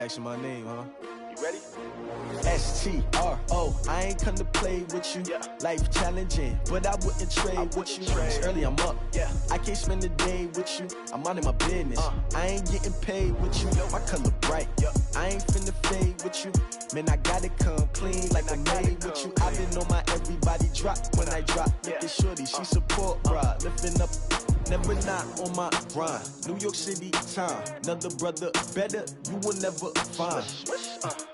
Action my name, huh? You ready? STRO, I ain't come to play with you. Yeah. Life challenging, but I wouldn't trade with you. It's early, I'm up. Yeah. I can't spend the day with you. I'm minding my business. I ain't getting paid with you. My color bright. I ain't finna fade with you. Man, I gotta come clean like I made with you. I been on my everybody drop when I drop. Look at shorty, she support, bruh. Lifting up. Never not on my grind. New York City time. Another brother better, you will never find.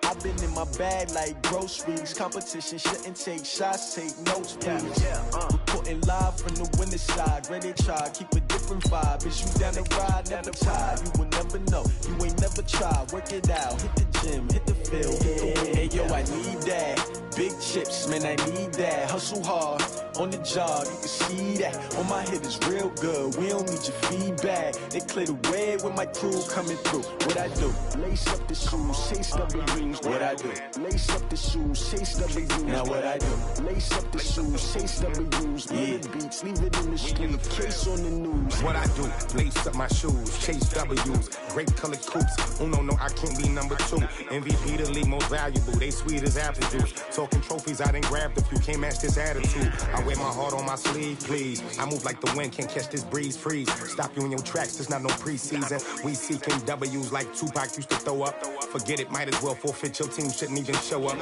I've been in my bag like groceries. Competition shouldn't take shots, take notes, please. Reporting live from the winning side. Ready to try, keep a different vibe. Is you down the ride, never tired. You will never know, you ain't never tried. Work it out, hit the gym, hit the field. Hey yo, I need that. Big chips, man, I need that. Hustle hard, on the job, you can see that. On my head is real good, we don't need your feedback. They clear the way with my crew coming through. What I do? Lace up the shoes, chase W's. What I do? Lace up the shoes, chase W's. Now what I do? Lace up the shoes, chase W's. Yeah. Beats, leave it in the street, case on the news. What I do? Lace up my shoes, chase W's. Great colored coops. Oh no, I can't be number 2. MVP the league most valuable. They sweet as apple juice. Talking trophies, I done grabbed a few. Can't match this attitude. I wear my heart on my sleeve, please. I move like the wind, can't catch this breeze, freeze. Stop you in your tracks, there's not no preseason. We seeking W's like Tupac used to throw up. Forget it, might as well forfeit. Your team shouldn't even show up.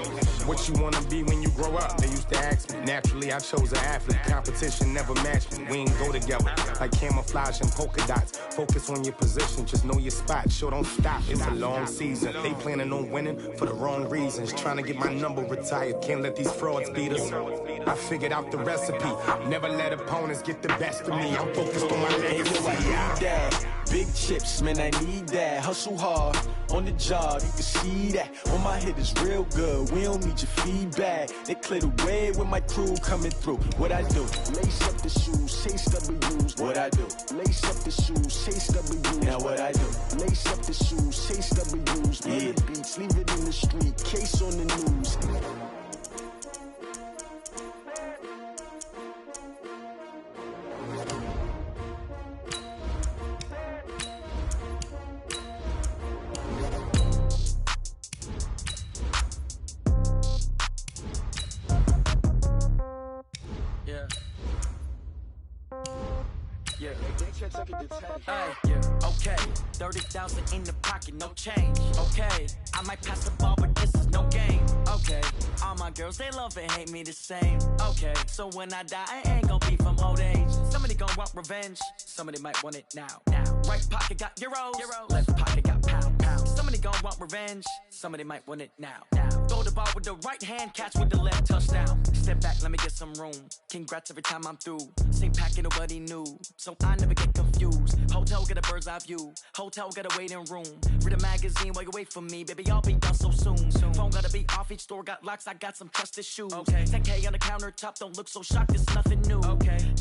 What you wanna be when you grow up? They used to ask me. Naturally, I chose an athlete. Competition never matched me. We ain't go together like camouflage and polka dots. Focus on your position, just know your spot. Sure, don't stop. It's a long season. They planning on winning for the wrong reasons. Trying to get my number retired. Can't let these frauds beat us. I figured out the recipe. Never let opponents get the best of me. I'm focused on my legacy. I need that. Big chips, man, I need that. Hustle hard, on the job, you can see that. On my head is real good, we don't need your feedback. They clear the way with my crew coming through. What I do? Lace up the shoes, chase W's. What I do? Lace up the shoes, chase W's. Now what I do? Lace up the shoes, chase W's. Yeah. Beats, leave it in the street, case on the news. Okay, 30,000 in the pocket, no change. Okay, I might pass the ball, but this is no game. Okay, all my girls, they love and hate me the same. Okay, so when I die, I ain't gon' be from old age. Somebody gon' want revenge, somebody might want it now. Right pocket got euros, left pocket got pounds. Somebody gon' want revenge, somebody might want it now. Throw the ball with the right hand, catch with the left, touchdown. Step back, let me get some room. Congrats every time I'm through. Same packet, nobody knew, so I never get confused. Hotel get a bird's eye view. Hotel got a waiting room. Read a magazine while you wait for me, baby. I'll be done so soon. Phone gotta be off. Each store got locks. I got some trusted shoes. 10K on the countertop. Don't look so shocked. It's nothing new.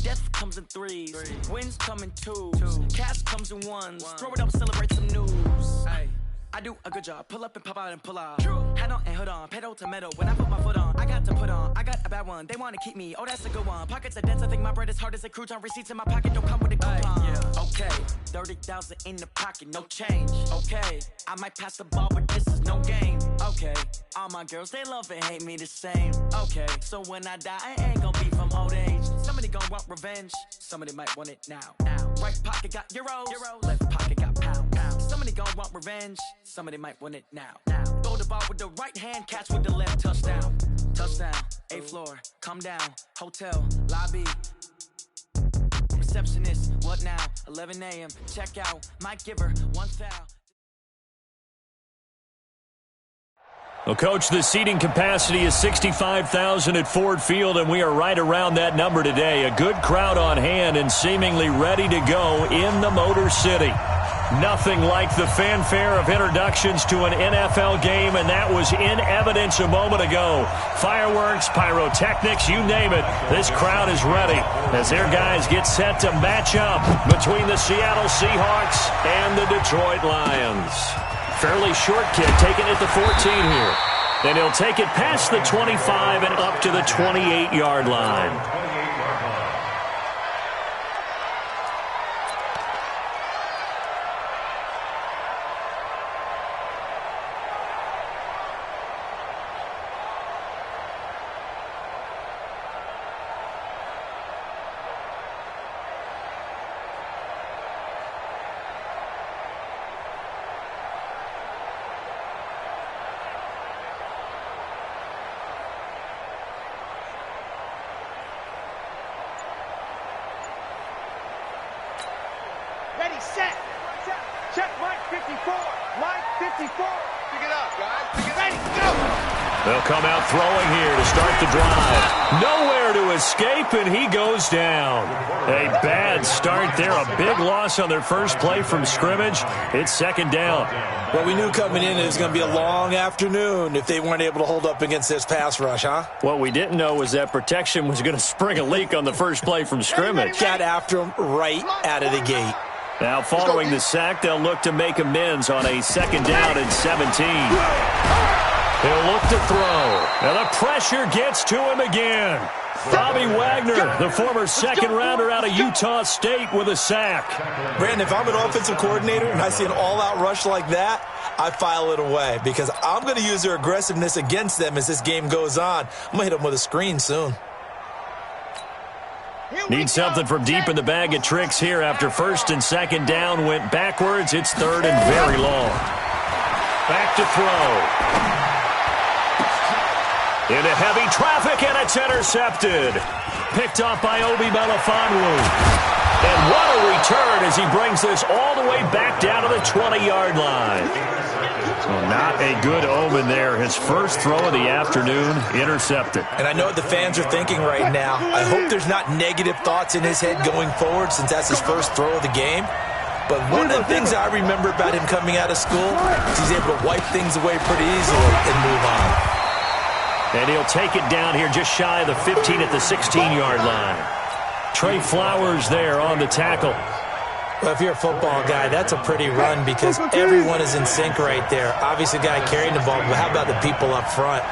Death comes in threes. Wins come in twos. Cash comes in ones. Throw it up, celebrate some news. I do a good job. Pull up and pop out and pull out. Head on and hood on. Pedal to metal. When I put my foot on, I got to put on. I got a bad one. They want to keep me. Oh, that's a good one. Pockets are dense. I think my bread is hard as a crouton. Receipts in my pocket don't come with a coupon. Okay, 30,000 in the pocket, no change. Okay, I might pass the ball, but this is no game. Okay, all my girls, they love and hate me the same. Okay, so when I die, I ain't gon' be from old age. Somebody gon' want revenge. Somebody might want it now. Right pocket got euros. Left pocket got pounds. Somebody gon' want revenge. Somebody might want it now. Throw the ball with the right hand, catch with the left, touchdown. Touchdown, 8th floor, come down, hotel, lobby. Receptionist, what now? 11 a.m., check out, Mike Giver, 1 foul. Well, Coach, the seating capacity is 65,000 at Ford Field, and we are right around that number today. A good crowd on hand and seemingly ready to go in the Motor City. Nothing like the fanfare of introductions to an NFL game, and that was in evidence a moment ago. Fireworks, pyrotechnics, you name it. This crowd is ready as their guys get set to match up between the Seattle Seahawks and the Detroit Lions. Fairly short kick taken at the 14 here. And he'll take it past the 25 and up to the 28-yard line. set. Check Mike 54. Mike 54. Pick it up, guys. Pick it ready. Go. They'll come out throwing here to start the drive. Nowhere to escape, and he goes down. A bad start there. A big loss on their first play from scrimmage. It's second down. Well, we knew coming in it was going to be a long afternoon if they weren't able to hold up against this pass rush, huh? What we didn't know was that protection was going to spring a leak on the first play from scrimmage. Got after him right out of the gate. Now, following the sack, they'll look to make amends on a second down and 17. He'll look to throw. Now the pressure gets to him again. Bobby Wagner, the former second-rounder out of Utah State, with a sack. Brandon, if I'm an offensive coordinator and I see an all-out rush like that, I file it away because I'm going to use their aggressiveness against them as this game goes on. I'm going to hit them with a screen soon. Need something from deep in the bag of tricks here after first and second down went backwards. It's third and very long. Back to throw. Into heavy traffic, and it's intercepted. Picked off by Obi Melifonwu. And what a return as he brings this all the way back down to the 20-yard line. Well, not a good omen there. His first throw of the afternoon, intercepted. And I know what the fans are thinking right now. I hope there's not negative thoughts in his head going forward since that's his first throw of the game. But one of the things I remember about him coming out of school is he's able to wipe things away pretty easily and move on. And he'll take it down here just shy of the 15 at the 16-yard line. Trey Flowers there on the tackle. Well, if you're a football guy, that's a pretty run because everyone is in sync right there. Obviously, the guy carrying the ball, but how about the people up front?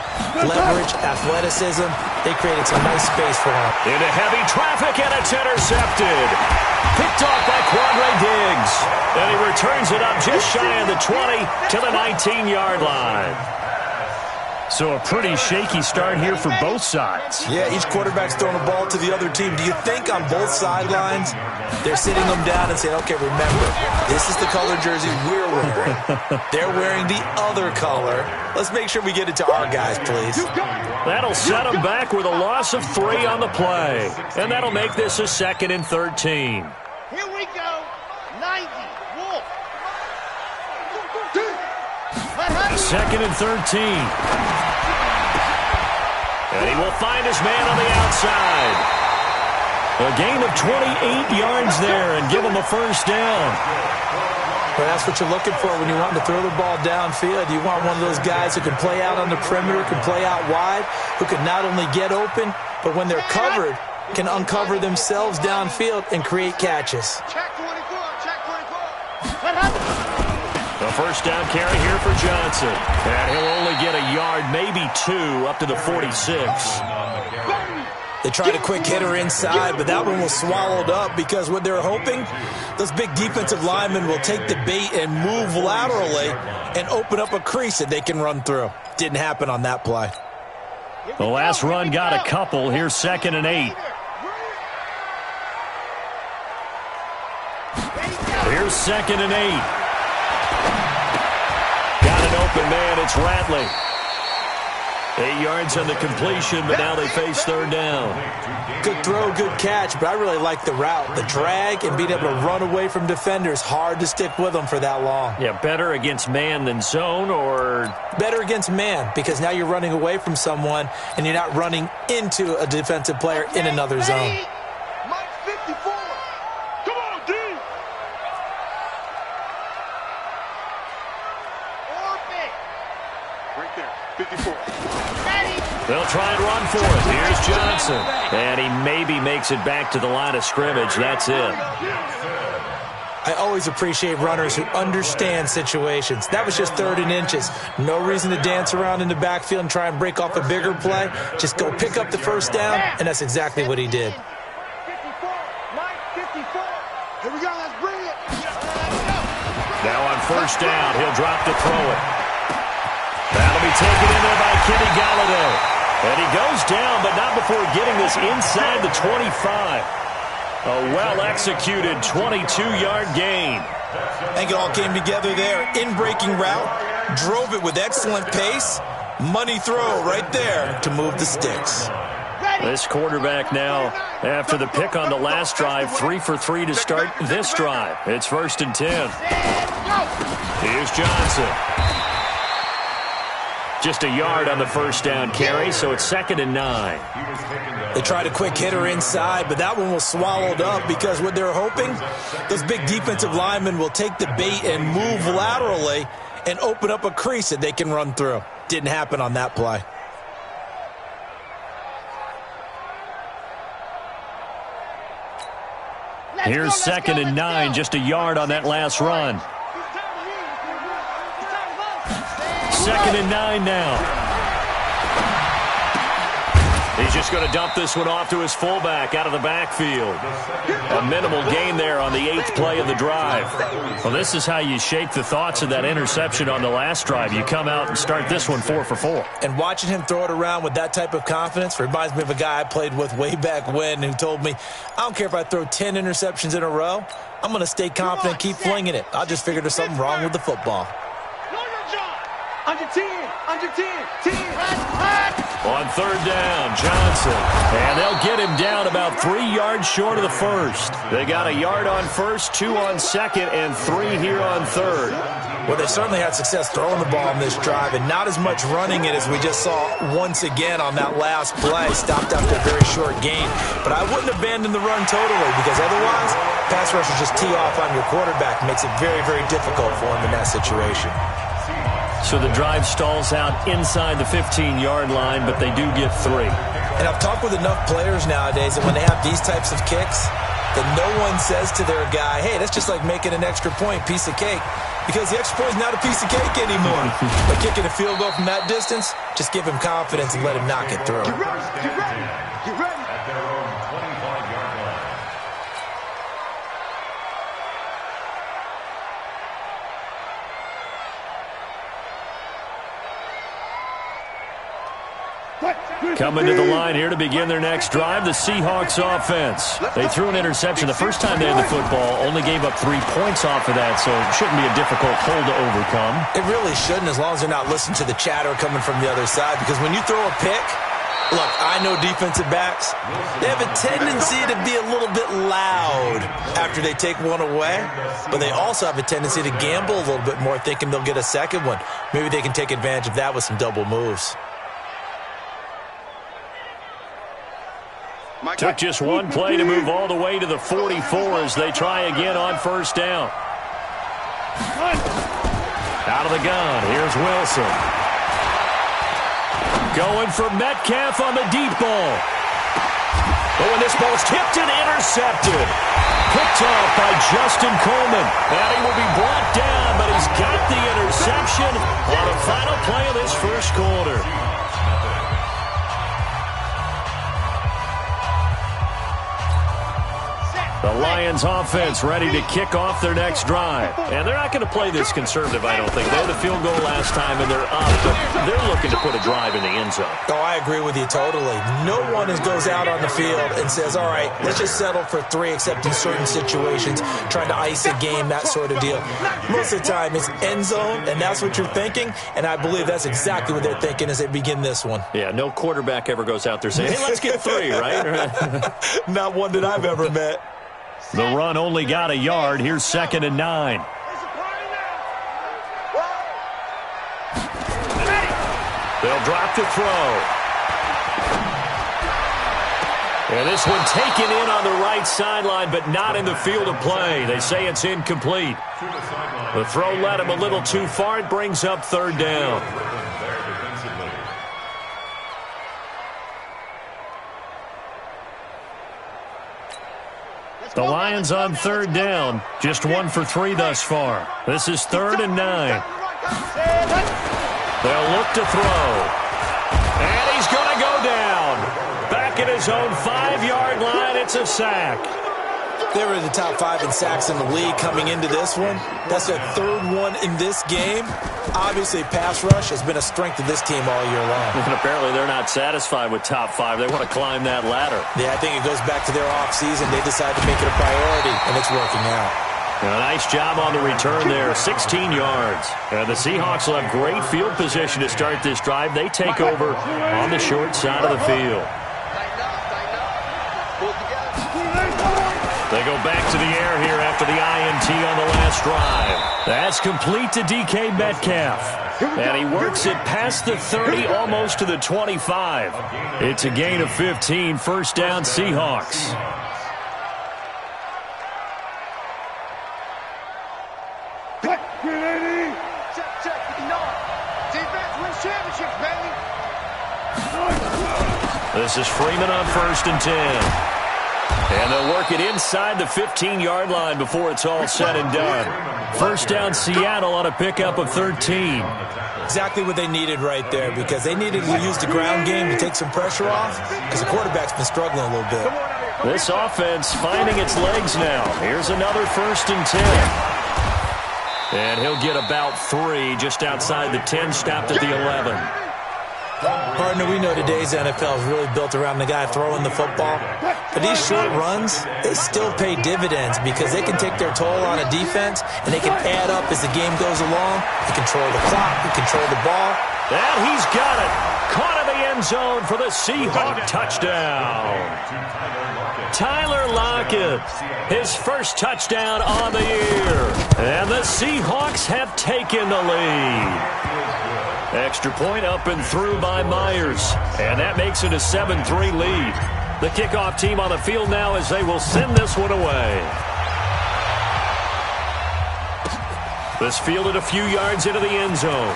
Leverage, athleticism, they created some nice space for him. Into heavy traffic, and it's intercepted. Picked off by Quandre Diggs. And he returns it up just shy of the 20 to the 19-yard line. So a pretty shaky start here for both sides. Yeah, each quarterback's throwing the ball to the other team. Do you think on both sidelines they're sitting them down and saying, okay, remember, this is the color jersey we're wearing. They're wearing the other color. Let's make sure we get it to our guys, please. That'll set them back with a loss of 3 on the play. And that'll make this a 2nd and 13. Here we go. 90. Wolf. 2nd and 13. And he will find his man on the outside. A gain of 28 yards there and give him a first down. But that's what you're looking for when you want to throw the ball downfield. You want one of those guys who can play out on the perimeter, can play out wide, who can not only get open, but when they're covered, can uncover themselves downfield and create catches. Check 24. Check 24. What happened? The first down carry here for Johnson. And he'll only get a yard, maybe 2, up to the 46. They tried a quick hitter inside, but that one was swallowed up because what they're hoping, those big defensive linemen will take the bait and move laterally and open up a crease that they can run through. Didn't happen on that play. The last run got a couple. Here's 2nd and 8. Here's 2nd and 8. Got an open man. It's Ratley. 8 yards on the completion, but now they face third down. Good throw, good catch, but I really like the route. The drag and being able to run away from defenders. Hard to stick with them for that long. Yeah, better against man than zone, or? Better against man, because now you're running away from someone and you're not running into a defensive player in another zone. Mike 54. Come on, D. Orbit. Right there. 54. They'll try and run for it. Here's Johnson. And he maybe makes it back to the line of scrimmage. That's it. I always appreciate runners who understand situations. That was just 3rd and inches. No reason to dance around in the backfield and try and break off a bigger play. Just go pick up the first down, and that's exactly what he did. 54. Mike 54. Here we go. Let's bring it. Now on first down, he'll drop to throw it. That'll be taken in there by Kenny Galladay. And he goes down, but not before getting this inside the 25. A well-executed 22-yard gain. I think it all came together there. In-breaking route, drove it with excellent pace. Money throw right there to move the sticks. This quarterback now, after the pick on the last drive, 3 for 3 to start this drive. It's 1st and 10. Here's Johnson. Just a yard on the first down carry, so it's 2nd and 9. They tried a quick hitter inside, but that one was swallowed up because what they're hoping, those big defensive linemen will take the bait and move laterally and open up a crease that they can run through. Didn't happen on that play. Here's 2nd and 9, just a yard on that last run. 2nd and 9 now. He's just going to dump this one off to his fullback out of the backfield. A minimal gain there on the 8th play of the drive. Well, this is how you shake the thoughts of that interception on the last drive. You come out and start this one 4 for 4. And watching him throw it around with that type of confidence reminds me of a guy I played with way back when who told me, I don't care if I throw 10 interceptions in a row. I'm going to stay confident, keep flinging it. I just figured there's something wrong with the football. Under 10, 10. On 3rd down, Johnson. And they'll get him down about 3 yards short of the first. They got a yard on first, 2 on second, and 3 here on third. Well, they certainly had success throwing the ball on this drive, and not as much running it as we just saw once again on that last play. Stopped after a very short gain. But I wouldn't abandon the run totally, because otherwise, pass rushers just tee off on your quarterback. Makes it very, very difficult for him in that situation. So the drive stalls out inside the 15-yard line, but they do get 3. And I've talked with enough players nowadays that when they have these types of kicks, that no one says to their guy, hey, that's just like making an extra point, piece of cake. Because the extra point is not a piece of cake anymore. But kicking a field goal from that distance, just give him confidence and let him knock it through. Get ready. At their own 25-yard line. Coming to the line here to begin their next drive, the Seahawks offense. They threw an interception the first time they had the football, only gave up 3 points off of that, so it shouldn't be a difficult hole to overcome. It really shouldn't, as long as they're not listening to the chatter coming from the other side, because when you throw a pick, look, I know defensive backs, they have a tendency to be a little bit loud after they take one away, but they also have a tendency to gamble a little bit more, thinking they'll get a second one. Maybe they can take advantage of that with some double moves. Took just one play to move all the way to the 44 as they try again on first down. Out of the gun, here's Wilson. Going for Metcalf on the deep ball. Oh, and this ball's tipped and intercepted. Picked off by Justin Coleman. And he will be brought down, but he's got the interception on the final play of this first quarter. The Lions offense ready to kick off their next drive. And they're not going to play this conservative, I don't think. They had the field goal last time, and they're up. But they're looking to put a drive in the end zone. Oh, I agree with you totally. No one goes out on the field and says, all right, let's just settle for 3, except in certain situations, trying to ice a game, that sort of deal. Most of the time, it's end zone, and that's what you're thinking. And I believe that's exactly what they're thinking as they begin this one. Yeah, no quarterback ever goes out there saying, hey, let's get 3, right? Not one that I've ever met. The run only got a yard. Here's 2nd and 9. They'll drop the throw. And this one taken in on the right sideline, but not in the field of play. They say it's incomplete. The throw led him a little too far. It brings up 3rd down. The Lions on 3rd down. Just 1 for 3 thus far. This is 3rd and 9. They'll look to throw. And he's going to go down. Back at his own 5-yard line. It's a sack. They were in the top 5 in sacks in the league coming into this one. That's their 3rd one in this game. Obviously, pass rush has been a strength of this team all year long. And apparently they're not satisfied with top 5. They want to climb that ladder. Yeah, I think it goes back to their offseason. They decided to make it a priority, and it's working out. A nice job on the return there, 16 yards. The Seahawks will have great field position to start this drive. They take over on the short side of the field. They go back to the air here after the INT on the last drive. That's complete to DK Metcalf. And he works it past the 30, almost to the 25. It's a gain of 15, first down Seahawks. Check. Defense wins championships, baby. This is Freeman on 1st and 10. And they'll work it inside the 15-yard line before it's all said and done. First down Seattle on a pickup of 13. Exactly what they needed right there, because they needed to use the ground game to take some pressure off, because the quarterback's been struggling a little bit. This offense finding its legs now. Here's another 1st and 10. And he'll get about 3 just outside the 10, stopped at the 11. Partner, we know today's NFL is really built around the guy throwing the football. But these short runs, they still pay dividends because they can take their toll on a defense, and they can add up as the game goes along. They control the clock, they control the ball. And he's got it. Caught in the end zone for the Seahawk touchdown. Tyler Lockett, his first touchdown on the year. And the Seahawks have taken the lead. Extra point up and through by Myers. And that makes it a 7-3 lead. The kickoff team on the field now as they will send this one away. This fielded a few yards into the end zone.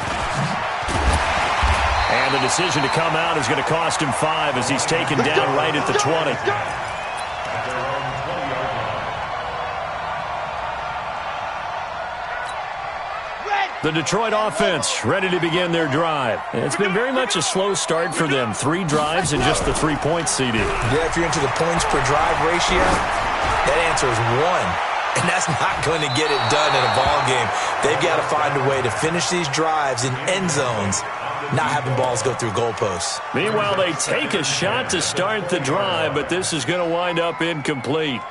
And the decision to come out is going to cost him 5 as he's taken down right at the 20. The Detroit offense ready to begin their drive. It's been very much a slow start for them. 3 drives and just the 3-point CD. Yeah, if you're into the points per drive ratio, that answer is 1. And that's not going to get it done in a ball game. They've got to find a way to finish these drives in end zones, not having balls go through goalposts. Meanwhile, they take a shot to start the drive, but this is going to wind up incomplete.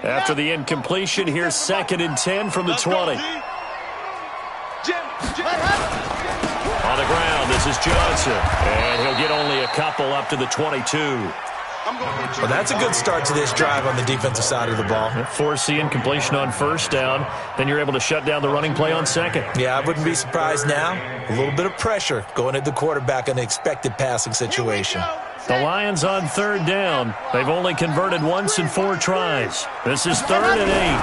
After the incompletion, here's 2nd and 10 from the 20. On the ground, this is Johnson. And he'll get only a couple up to the 22. Well, that's a good start to this drive on the defensive side of the ball. Force the incompletion on 1st down. Then you're able to shut down the running play on 2nd. Yeah, I wouldn't be surprised now. A little bit of pressure going at the quarterback in the expected passing situation. The Lions on 3rd down. They've only converted once in 4 tries. This is 3rd and 8.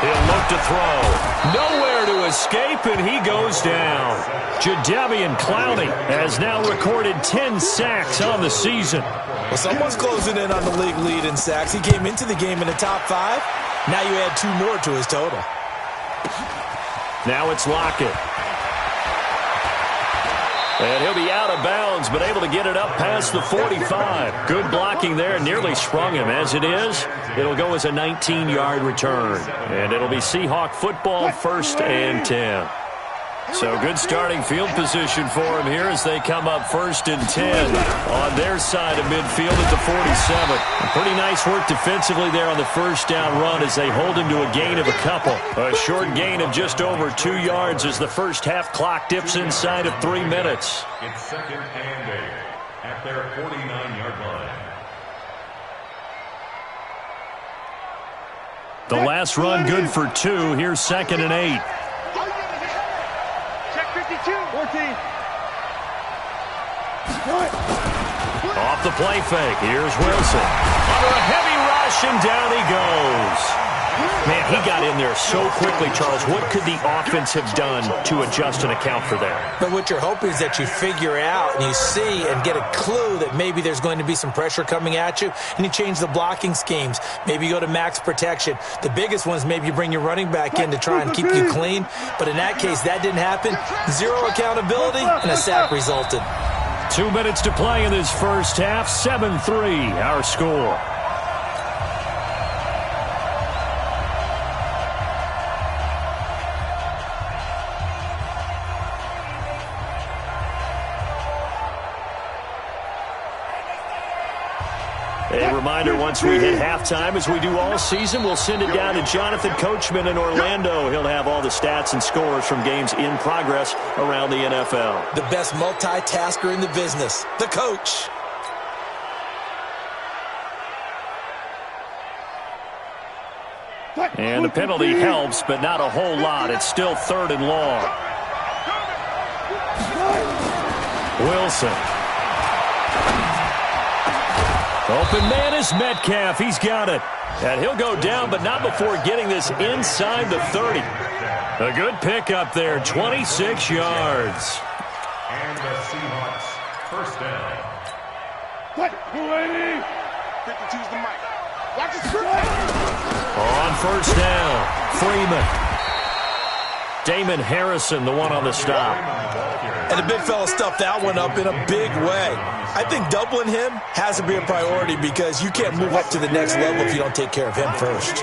He'll look to throw. Nowhere to escape, and he goes down. Jadeveon Clowney has now recorded 10 sacks on the season. Well, someone's closing in on the league lead in sacks. He came into the game in the top 5. Now you add 2 more to his total. Now it's Lockett. And he'll be out of bounds, but able to get it up past the 45. Good blocking there, nearly sprung him. As it is, it'll go as a 19-yard return. And it'll be Seahawk football, 1st and 10. So good starting field position for him here as they come up 1st and 10 on their side of midfield at the 47. Pretty nice work defensively there on the 1st down run as they hold him to a gain of a couple. A short gain of just over 2 yards as the first half clock dips inside of 3 minutes. It's 2nd and 8 at their 49-yard line. The last run good for 2. Here's 2nd and 8. 14. Off the play fake. Here's Wilson. Under a heavy rush, and down he goes. Man, he got in there so quickly, Charles. What could the offense have done to adjust and account for that? But what you're hoping is that you figure out and you see and get a clue that maybe there's going to be some pressure coming at you, and you change the blocking schemes. Maybe you go to max protection. The biggest one is maybe you bring your running back in to try and keep you clean. But in that case, that didn't happen. 0 accountability, and a sack resulted. 2 minutes to play in this first half. 7-3, our score. A reminder, once we hit halftime, as we do all season, we'll send it down to Jonathan Coachman in Orlando. He'll have all the stats and scores from games in progress around the NFL. The best multitasker in the business, the coach. And the penalty helps, but not a whole lot. It's still 3rd and long. Wilson. Open man is Metcalf. He's got it. And he'll go down, but not before getting this inside the 30. A good pickup there, 26 yards. And the Seahawks, first down. What? 52's the mic. Watch it. On first down, Freeman. Damon Harrison, the one on the stop. And the big fella stuffed that one up in a big way. I think doubling him has to be a priority because you can't move up to the next level if you don't take care of him first.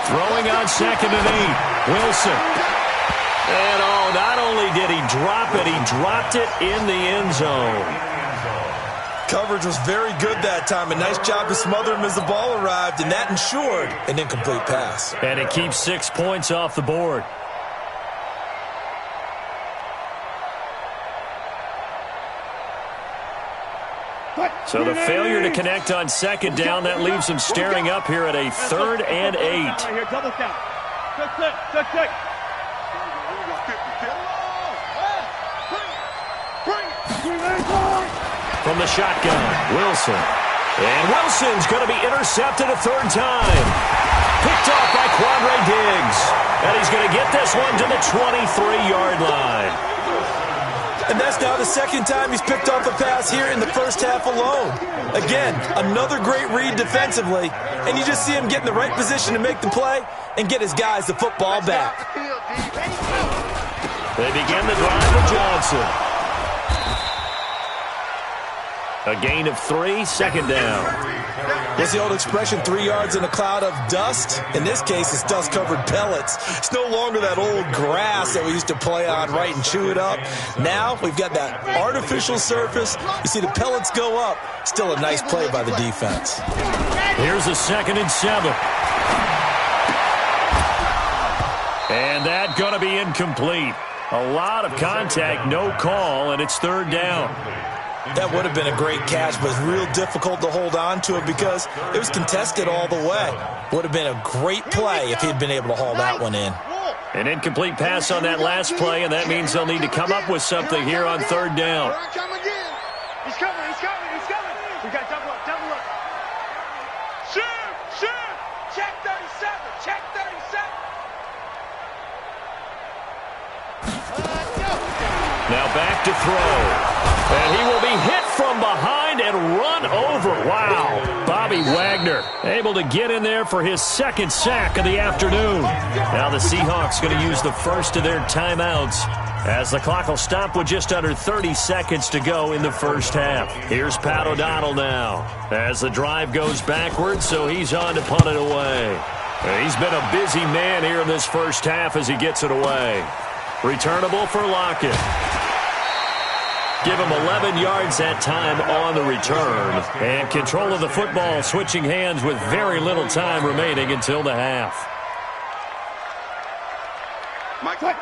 Throwing on 2nd and 8, Wilson. And not only did he drop it, he dropped it in the end zone. Coverage was very good that time. A nice job to smother him as the ball arrived, and that ensured an incomplete pass. And it keeps 6 points off the board. So the failure to connect on 2nd down, that leaves him staring up here at a 3rd and 8. Double count. Check. From the shotgun, Wilson. And Wilson's going to be intercepted a 3rd time. Picked off by Quandre Diggs. And he's going to get this one to the 23-yard line. And that's now the 2nd time he's picked off a pass here in the first half alone. Again, another great read defensively. And you just see him get in the right position to make the play and get his guys the football back. They begin the drive with Johnson. A gain of 3, 2nd down. What's the old expression, 3 yards in a cloud of dust? In this case, it's dust-covered pellets. It's no longer that old grass that we used to play on, right, and chew it up. Now we've got that artificial surface. You see the pellets go up. Still a nice play by the defense. Here's a 2nd and 7. And that going to be incomplete. A lot of contact, no call, and it's 3rd down. That would have been a great catch, but it's real difficult to hold on to it because it was contested all the way. Would have been a great play if he'd been able to haul that one in. An incomplete pass on that last play, and that means they'll need to come up with something here on 3rd down. He's coming. We got double up. Shoot. Check 37. Now back to throw. And he will be hit from behind and run over. Wow. Bobby Wagner able to get in there for his 2nd sack of the afternoon. Now the Seahawks going to use the first of their timeouts as the clock will stop with just under 30 seconds to go in the first half. Here's Pat O'Donnell now as the drive goes backwards, so he's on to punt it away. He's been a busy man here in this first half as he gets it away. Returnable for Lockett. Give him 11 yards that time on the return. And control of the football switching hands with very little time remaining until the half.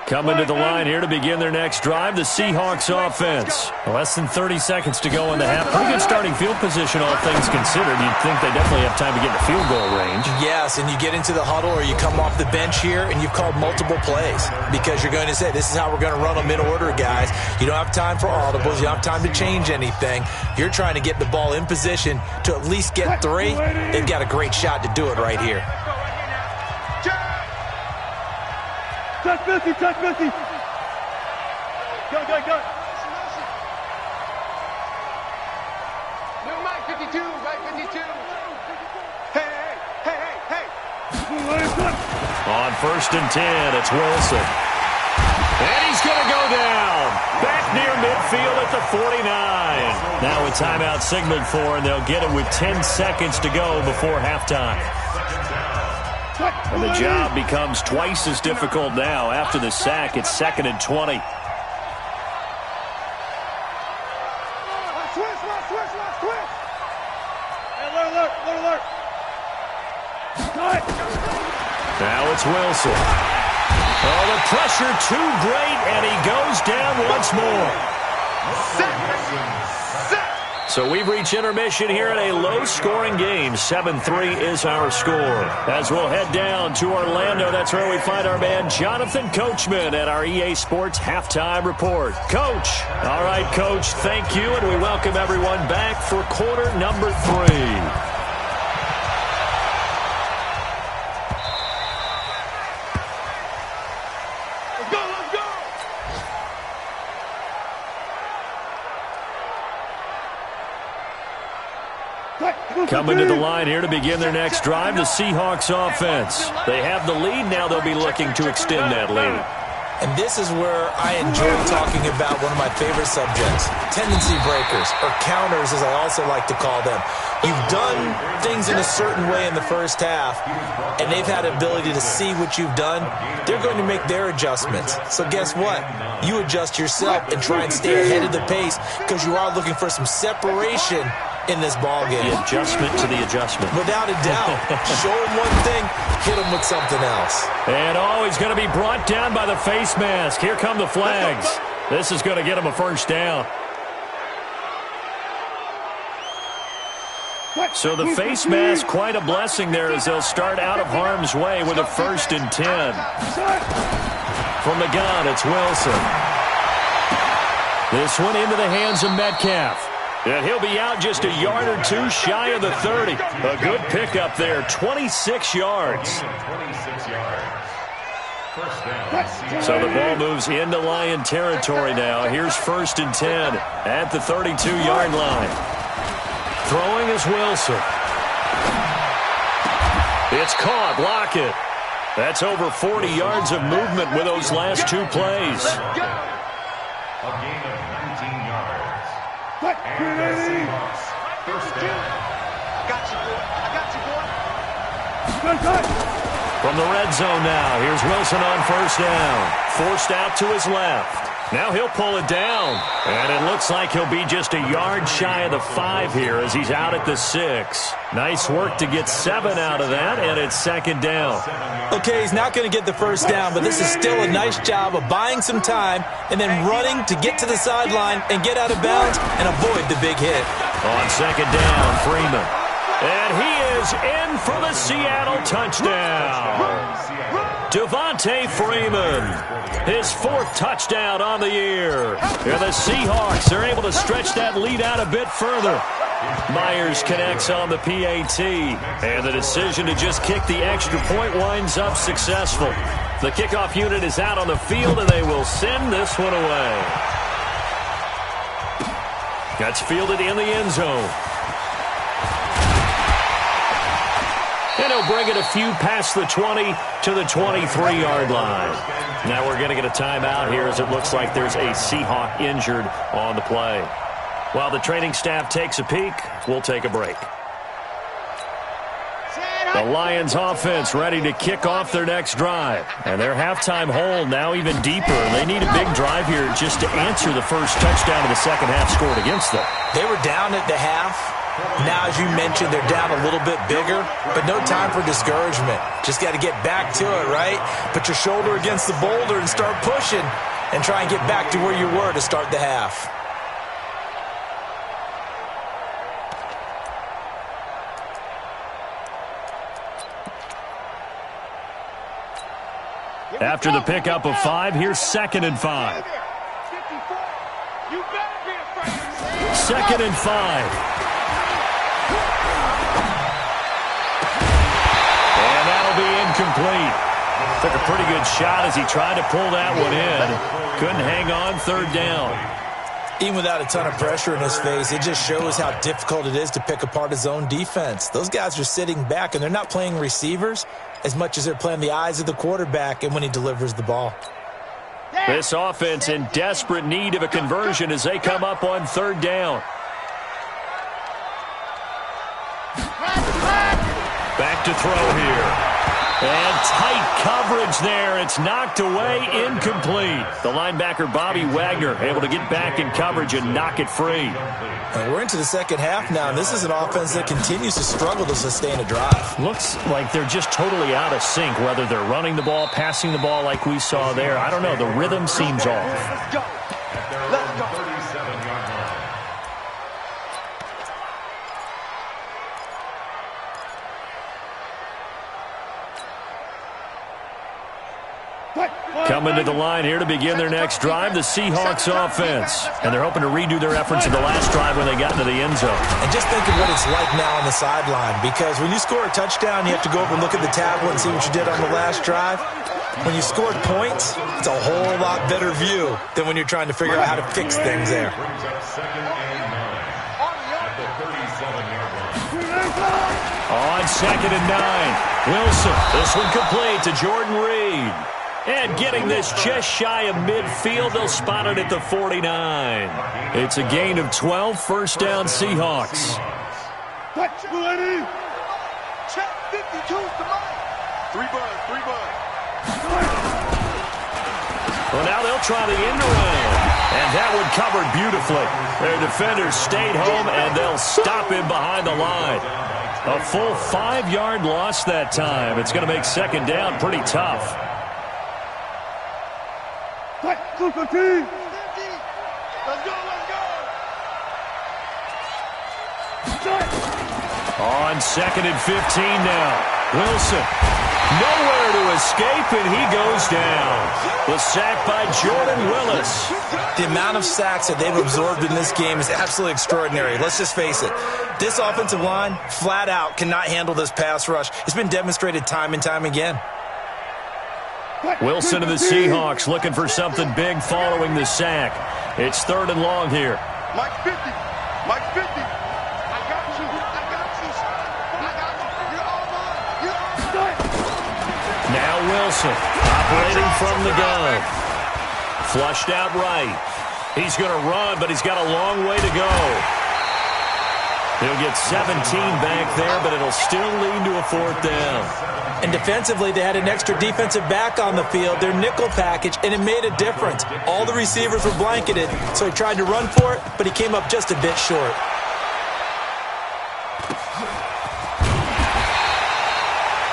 Coming to the line here to begin their next drive, the Seahawks offense. Less than 30 seconds to go in the half. Pretty good starting field position, all things considered. You'd think they definitely have time to get in the field goal range. Yes, and you get into the huddle or you come off the bench here and you've called multiple plays because you're going to say, this is how we're going to run them in order, guys. You don't have time for audibles. You don't have time to change anything. You're trying to get the ball in position to at least get 3. They've got a great shot to do it right here. Touch Missy. Go. No, Mike 52, right 52. Hey. On 1st and 10, it's Wilson. And he's going to go down. Back near midfield at the 49. Now a timeout signaled for, and they'll get it with 10 seconds to go before halftime. And the job becomes twice as difficult now. After the sack, it's 2nd and 20. Alert. Now it's Wilson. Oh, the pressure too great, and he goes down once more. So we've reached intermission here in a low-scoring game. 7-3 is our score. As we'll head down to Orlando, that's where we find our man Jonathan Coachman at our EA Sports Halftime Report. Coach. All right, Coach, thank you, and we welcome everyone back for quarter number 3. Coming to the line here to begin their next drive, the Seahawks offense. They have the lead. Now they'll be looking to extend that lead. And this is where I enjoy talking about one of my favorite subjects, tendency breakers, or counters as I also like to call them. You've done things in a certain way in the first half, and they've had the ability to see what you've done. They're going to make their adjustments. So guess what? You adjust yourself and try and stay ahead of the pace because you are looking for some separation in this ball game. The adjustment to the adjustment. Without a doubt. Show him one thing, hit him with something else. And he's going to be brought down by the face mask. Here come the flags. This is going to get him a first down. So the face mask, quite a blessing there as they'll start out of harm's way with a 1st and 10. From the gun, it's Wilson. This one into the hands of Metcalf. And he'll be out just a yard or two shy of the 30. A good pickup there, 26 yards. So the ball moves into Lion territory now. Here's 1st and 10 at the 32-yard line. Throwing is Wilson. It's caught. Lockett. That's over 40 yards of movement with those last 2 plays. A gain of 19 yards. And the Seahawks, first down. I got you, boy. From the red zone now, here's Wilson on 1st down. Forced out to his left. Now he'll pull it down. And it looks like he'll be just a yard shy of the 5 here as he's out at the 6. Nice work to get 7 out of that, and it's 2nd down. Okay, he's not going to get the 1st down, but this is still a nice job of buying some time and then running to get to the sideline and get out of bounds and avoid the big hit. On 2nd down, Freeman. And he is in for the Seattle touchdown. Devontae Freeman, his 4th touchdown on the year. And the Seahawks are able to stretch that lead out a bit further. Myers connects on the PAT, and the decision to just kick the extra point winds up successful. The kickoff unit is out on the field, and they will send this one away. That's fielded in the end zone. And he'll bring it a few past the 20 to the 23-yard line. Now we're going to get a timeout here as it looks like there's a Seahawk injured on the play. While the training staff takes a peek, we'll take a break. The Lions offense ready to kick off their next drive. And their halftime hole now even deeper. They need a big drive here just to answer the first touchdown of the second half scored against them. They were down at the half. Now, as you mentioned, they're down a little bit bigger, but no time for discouragement. Just got to get back to it, right? Put your shoulder against the boulder and start pushing and try and get back to where you were to start the half. After the pickup of 5, here's 2nd and 5. 2nd and 5. And that'll be incomplete. Took a pretty good shot as he tried to pull that one in. Couldn't hang on, 3rd down. Even without a ton of pressure in his face, it just shows how difficult it is to pick apart his own defense. Those guys are sitting back, and they're not playing receivers as much as they're playing the eyes of the quarterback and when he delivers the ball. This offense in desperate need of a conversion as they come up on 3rd down. Back to throw here. And tight coverage there. It's knocked away, incomplete. The linebacker, Bobby Wagner, able to get back in coverage and knock it free. And we're into the second half now, and this is an offense that continues to struggle to sustain a drive. Looks like they're just totally out of sync, whether they're running the ball, passing the ball like we saw there. I don't know. The rhythm seems off. Let's go. Let's go. 37-yard line. Coming to the line here to begin their next drive, the Seahawks offense. And they're hoping to redo their efforts in the last drive when they got into the end zone. And just think of what it's like now on the sideline, because when you score a touchdown, you have to go over and look at the tablet and see what you did on the last drive. When you scored points, it's a whole lot better view than when you're trying to figure out how to fix things there. Brings up 2nd and 9 at the 37-yard line. On 2nd and 9, Wilson. This one complete to Jordan Reed. And getting this just shy of midfield, they'll spot it at the 49. It's a gain of 12, first down Seahawks. Check 52 to Mike. 3 bud. Well, now they'll try the end around. And that one covered beautifully. Their defenders stayed home, and they'll stop him behind the line. A full 5-yard loss that time. It's going to make second down pretty tough. Let's go. On 2nd and 15 now. Wilson. Nowhere to escape, and he goes down. The sack by Jordan Willis. The amount of sacks that they've absorbed in this game is absolutely extraordinary. Let's just face it. This offensive line, flat out, cannot handle this pass rush. It's been demonstrated time and time again. Wilson and the Seahawks looking for something big following the sack. It's 3rd and long here. Mike 50. Mike 50. I got you. You're all mine. Now Wilson operating from the gun. Flushed out right. He's going to run, but he's got a long way to go. He'll get 17 back there, but it'll still lead to a 4th down. And defensively, they had an extra defensive back on the field, their nickel package, and it made a difference. All the receivers were blanketed, so he tried to run for it, but he came up just a bit short.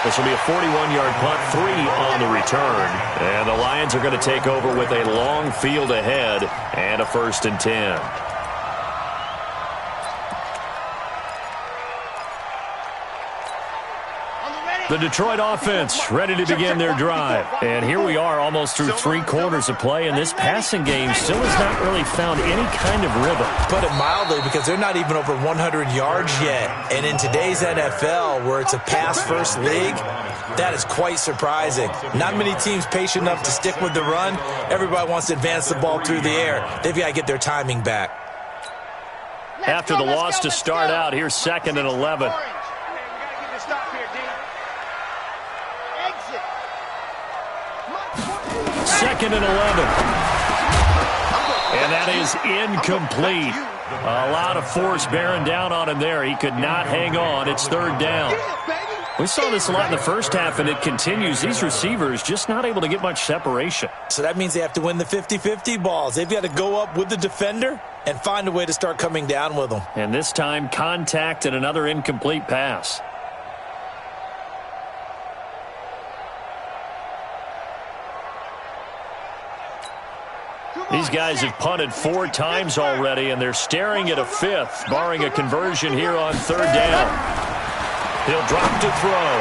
This will be a 41-yard punt, 3 on the return. And the Lions are going to take over with a long field ahead and a 1st and 10. The Detroit offense ready to begin their drive. And here we are almost through 3 quarters of play, and this passing game still has not really found any kind of rhythm. Put it mildly, because they're not even over 100 yards yet. And in today's NFL, where it's a pass-first league, that is quite surprising. Not many teams patient enough to stick with the run. Everybody wants to advance the ball through the air. They've got to get their timing back. After the loss to start out, here's 2nd and 11. Second and 11. And that is incomplete. A lot of force bearing down on him there. He could not hang on. It's 3rd down. We saw this a lot in the first half, and it continues. These receivers just not able to get much separation. So that means they have to win the 50-50 balls. They've got to go up with the defender and find a way to start coming down with them. And this time, contact and another incomplete pass. These guys have punted 4 times already, and they're staring at a 5th, barring a conversion here on 3rd down. He'll drop to throw.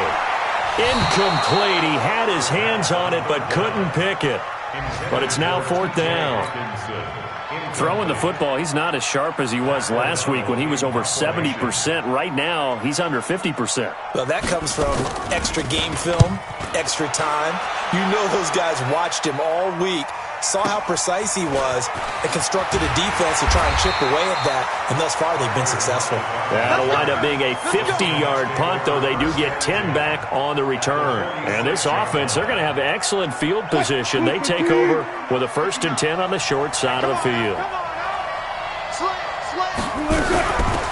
Incomplete. He had his hands on it, but couldn't pick it. But it's now 4th down. Throwing the football, he's not as sharp as he was last week when he was over 70%. Right now, he's under 50%. Well, that comes from extra game film, extra time. You know those guys watched him all week, saw how precise he was, and constructed a defense to try and chip away at that, and thus far they've been successful. That'll wind up being a 50-yard punt, though they do get 10 back on the return. And this offense, they're going to have excellent field position. They take over with a 1st and 10 on the short side of the field.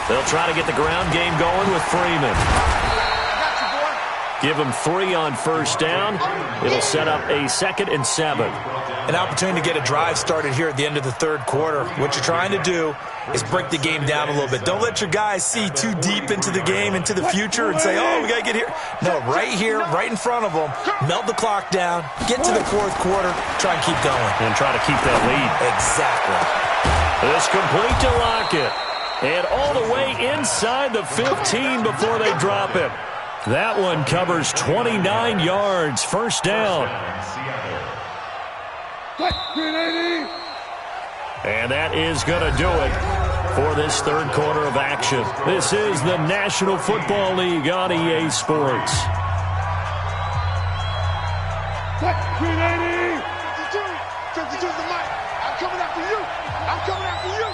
They'll try to get the ground game going with Freeman. Give them 3 on first down. It'll set up a 2nd and 7. An opportunity to get a drive started here at the end of the third quarter. What you're trying to do is break the game down a little bit. Don't let your guys see too deep into the game, into the future, and say, oh, we got to get here. No, right here, right in front of them, melt the clock down, get to the fourth quarter, try and keep going. And try to keep that lead. Exactly. This complete to Lockett. And all the way inside the 15 before they drop him. That one covers 29 yards. First down. And that is going to do it for this third quarter of action. This is the National Football League on EA Sports. 52 is the mic. I'm coming after you. I'm coming after you.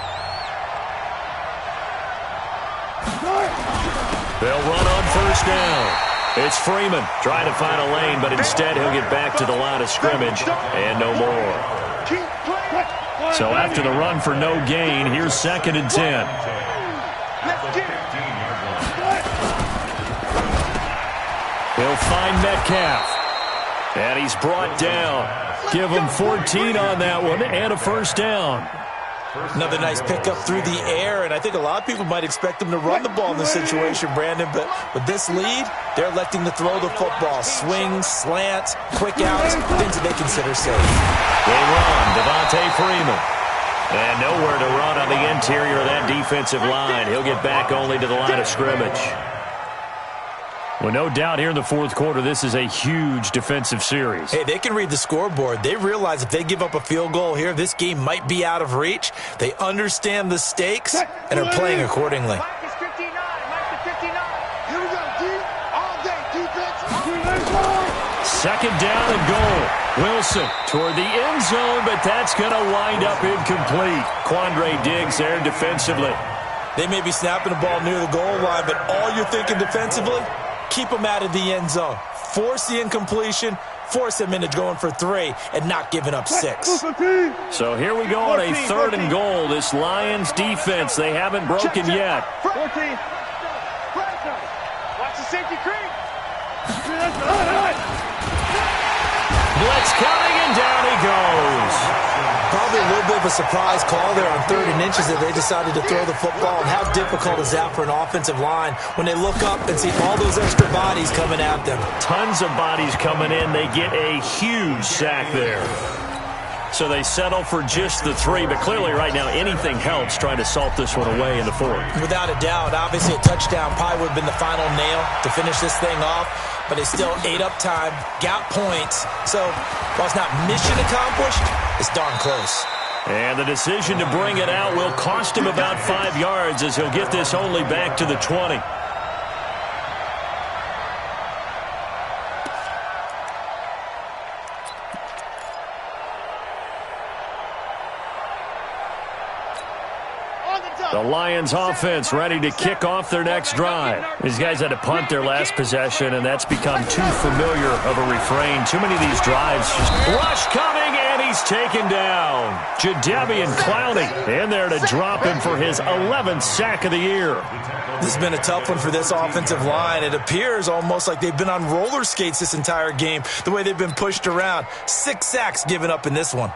They'll run on first down. It's Freeman trying to find a lane, but instead he'll get back to the line of scrimmage and no more. So after the run for no gain, here's 2nd and 10. He'll find Metcalf. And he's brought down. Give him 14 on that one and a first down. Another nice pickup through the air, and I think a lot of people might expect them to run the ball in this situation, Brandon, but with this lead, they're electing to throw the football. Swings, slants, quick outs, things that they consider safe. They run, Devontae Freeman. And nowhere to run on the interior of that defensive line. He'll get back only to the line of scrimmage. Well, no doubt here in the fourth quarter, this is a huge defensive series. Hey, they can read the scoreboard. They realize if they give up a field goal here, this game might be out of reach. They understand the stakes and are playing accordingly. Mike is 59. Mike is 59. Here we go, D. All day, defense. 2nd down and goal. Wilson toward the end zone, but that's going to wind up incomplete. Quandre Diggs there defensively. They may be snapping the ball near the goal line, but all you're thinking defensively, keep them out of the end zone. Force the incompletion, force them into going for 3, and not giving up 6. So here we go on a 3rd and goal. This Lions defense, they haven't broken yet. 14. Watch the safety creep. Blitz coming, and down he goes. Probably a little bit of a surprise call there on 3rd and inches that they decided to throw the football. And how difficult is that for an offensive line when they look up and see all those extra bodies coming at them? Tons of bodies coming in. They get a huge sack there. So they settle for just the 3, but clearly right now anything helps trying to salt this one away in the 4th. Without a doubt, obviously a touchdown probably would have been the final nail to finish this thing off, but they still ate up time, got points. So while it's not mission accomplished, it's darn close. And the decision to bring it out will cost him about 5 yards as he'll get this only back to the 20. The Lions offense ready to kick off their next drive. These guys had to punt their last possession, and that's become too familiar of a refrain. Too many of these drives. Rush coming, and he's taken down. Jadeveon Clowney in there to drop him for his 11th sack of the year. This has been a tough one for this offensive line. It appears almost like they've been on roller skates this entire game, the way they've been pushed around. 6 sacks given up in this one.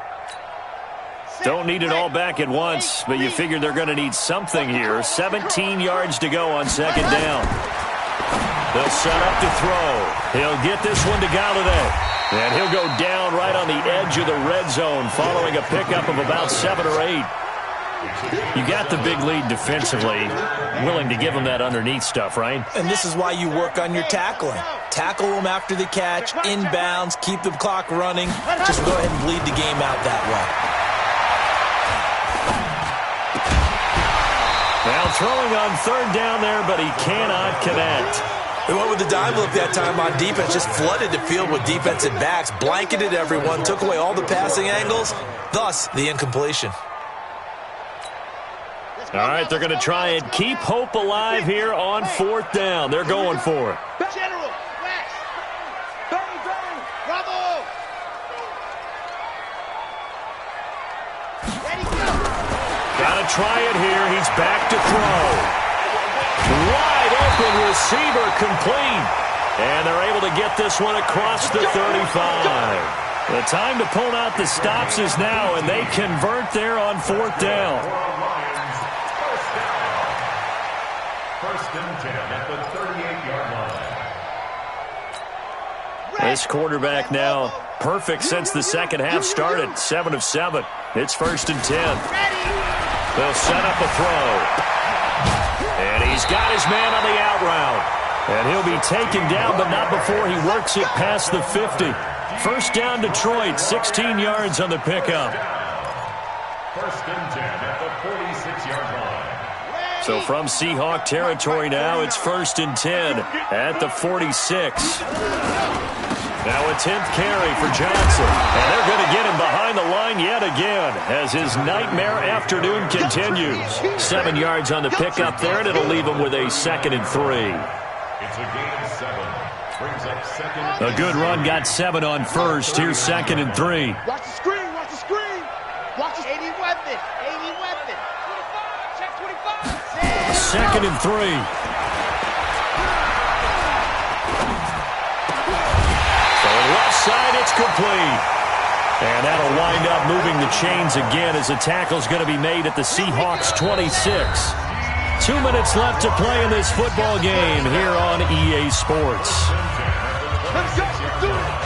Don't need it all back at once, but you figure they're going to need something here. 17 yards to go on 2nd down. They'll set up to throw. He'll get this one to Galladay. And he'll go down right on the edge of the red zone following a pickup of about 7 or 8. You got the big lead defensively, willing to give them that underneath stuff, right? And this is why you work on your tackling. Tackle them after the catch, inbounds, keep the clock running. Just go ahead and bleed the game out that way. Now throwing on 3rd down there, but he cannot connect. They went with the dime look that time on defense, just flooded the field with defensive backs, blanketed everyone, took away all the passing angles, thus the incompletion. All right, they're going to try and keep hope alive here on 4th down. They're going for it. General, Max. Bang, bang. Bravo. Ready, go. Got to try it here. He's back to throw. Wide open receiver complete. And they're able to get this one across the 35. The time to pull out the stops is now, and they convert there on 4th down. First and 10 at the 38-yard line. This quarterback now perfect since the second half started. 7 of 7. It's 1st and 10. They'll set up a throw. And he's got his man on the out route. And he'll be taken down, but not before he works it past the 50. First down, Detroit, 16 yards on the pickup. First and 10 at the 46-yard line. So from Seahawk territory now, it's 1st and 10 at the 46. Now a 10th carry for Johnson. And they're going to get him behind the line yet again as his nightmare afternoon continues. 7 yards on the pickup there, and it'll leave him with a 2nd and 3. It's a gain of 7. Brings up 2nd. A good run got 7 on first. Here's 2nd and 3. Watch the screen, watch the screen. Watch the 80 weapon, 80 weapon. 25, check 25. 2nd and 3. From left side, it's complete. And that'll wind up moving the chains again as the tackle's going to be made at the Seahawks 26. 2 minutes left to play in this football game here on EA Sports. Let's go, let's do it.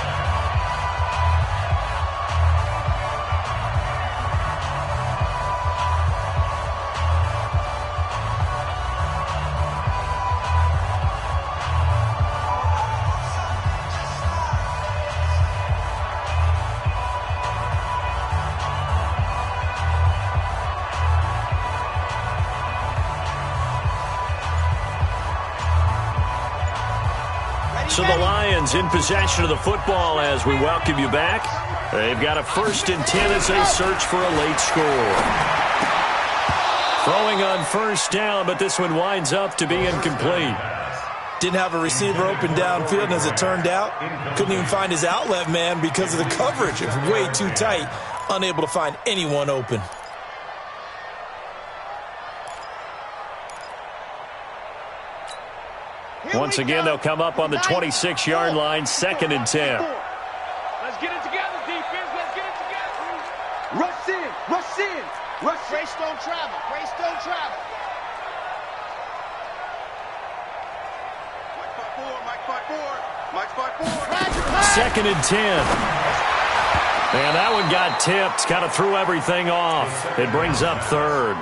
So the Lions in possession of the football as we welcome you back. They've got a 1st and 10 as they search for a late score. Throwing on 1st down, but this one winds up to be incomplete. Didn't have a receiver open downfield, and as it turned out, couldn't even find his outlet man because of the coverage. It was way too tight, unable to find anyone open. Once again, they'll come up on the 26-yard line, 2nd and 10. Let's get it together, defense. Let's get it together. Rush in, rush in, rush. Grace don't travel. Grace don't travel. Mike 5-4. 2nd and 10. And that one got tipped. Kind of threw everything off. It brings up 3rd.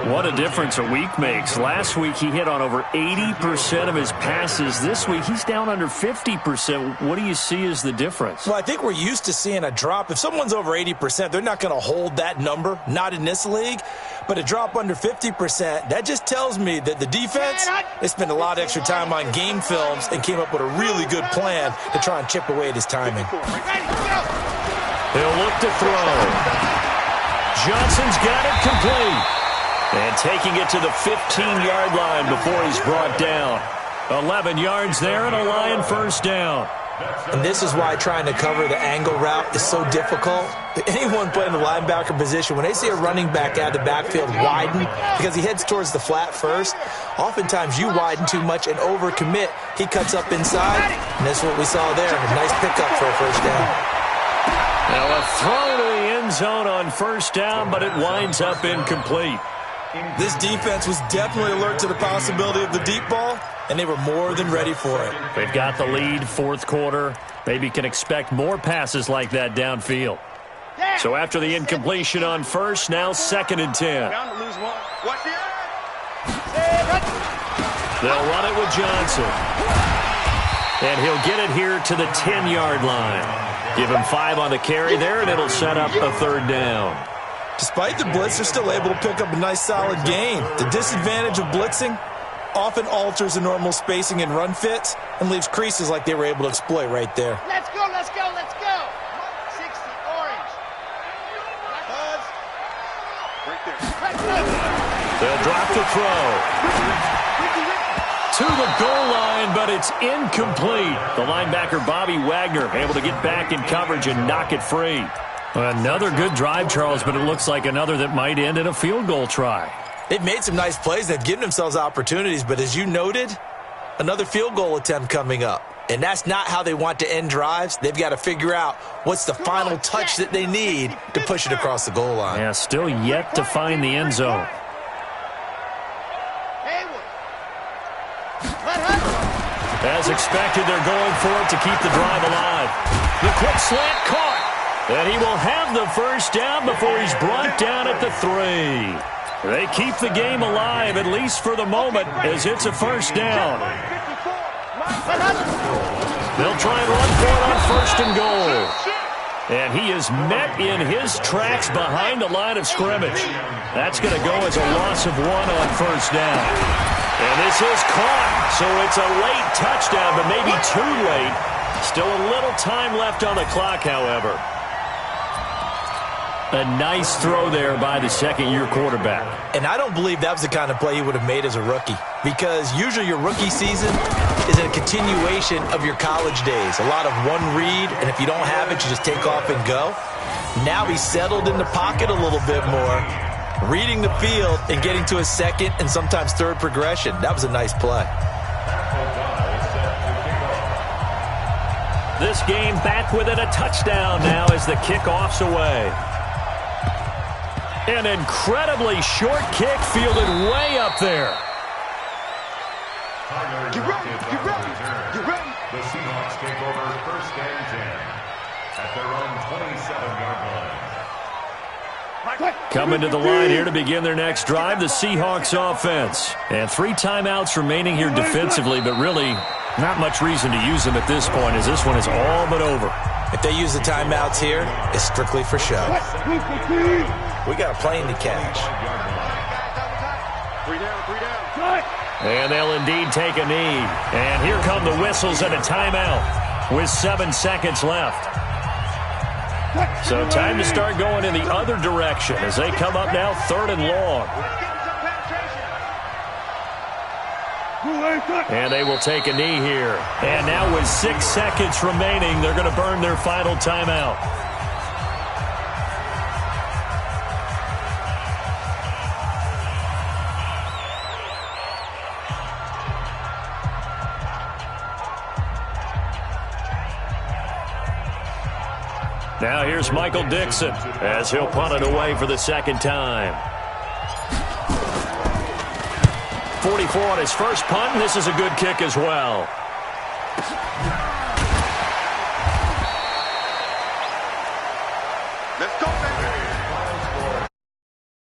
What a difference a week makes. Last week he hit on over 80% of his passes. This week he's down under 50%. What do you see as the difference? Well, I think we're used to seeing a drop. If someone's over 80%, they're not going to hold that number, not in this league. But a drop under 50%, that just tells me that the defense, they spent a lot of extra time on game films and came up with a really good plan to try and chip away at his timing. He'll look to throw. Johnson's got it complete. And taking it to the 15-yard line before he's brought down. 11 yards there and a Lion 1st down. And this is why trying to cover the angle route is so difficult. Anyone playing the linebacker position, when they see a running back out of the backfield widen because he heads towards the flat first, oftentimes you widen too much and overcommit. He cuts up inside, and that's what we saw there. A nice pickup for a 1st down. Now a throw to the end zone on 1st down, but it winds up incomplete. This defense was definitely alert to the possibility of the deep ball, and they were more than ready for it. They've got the lead, 4th quarter. Maybe can expect more passes like that downfield. So after the incompletion on 1st, now 2nd and 10. They'll run it with Johnson. And he'll get it here to the 10-yard line. Give him 5 on the carry there, and it'll set up a 3rd down. Despite the blitz, they're still able to pick up a nice, solid gain. The disadvantage of blitzing often alters the normal spacing and run fits and leaves creases like they were able to exploit right there. Let's go, let's go, let's go. 60, orange. Buzz. Right there. They'll drop the throw. To the goal line, but it's incomplete. The linebacker, Bobby Wagner, able to get back in coverage and knock it free. Another good drive, Charles, but it looks like another that might end in a field goal try. They've made some nice plays. They've given themselves opportunities, but as you noted, another field goal attempt coming up. And that's not how they want to end drives. They've got to figure out what's the final touch that they need to push it across the goal line. Yeah, still yet to find the end zone. As expected, they're going for it to keep the drive alive. The quick slant caught. And he will have the first down before he's brought down at the 3. They keep the game alive, at least for the moment, as it's a first down. They'll try and run for it on first and goal. And he is met in his tracks behind the line of scrimmage. That's going to go as a loss of 1 on first down. And this is caught, so it's a late touchdown, but maybe too late. Still a little time left on the clock, however. A nice throw there by the second-year quarterback. And I don't believe that was the kind of play he would have made as a rookie, because usually your rookie season is a continuation of your college days. A lot of one read, and if you don't have it, you just take off and go. Now he's settled in the pocket a little bit more, reading the field and getting to his second and sometimes third progression. That was a nice play. This game back within a touchdown now as the kickoff's away. An incredibly short kick fielded way up there. Get ready, get ready, get ready. The Seahawks take over first and 10 at their own 27-yard line. Coming to the line here to begin their next drive, the Seahawks offense. And 3 timeouts remaining here defensively, but really not much reason to use them at this point, as this one is all but over. If they use the timeouts here, it's strictly for show. We got a plane to catch. 3 down. And they'll indeed take a knee. And here come the whistles and a timeout with 7 seconds left. So time to start going in the other direction as they come up now 3rd and long. And they will take a knee here. And now with 6 seconds remaining, they're going to burn their final timeout. Now here's Michael Dixon as he'll punt it away for the second time. 44 on his first punt, and this is a good kick as well.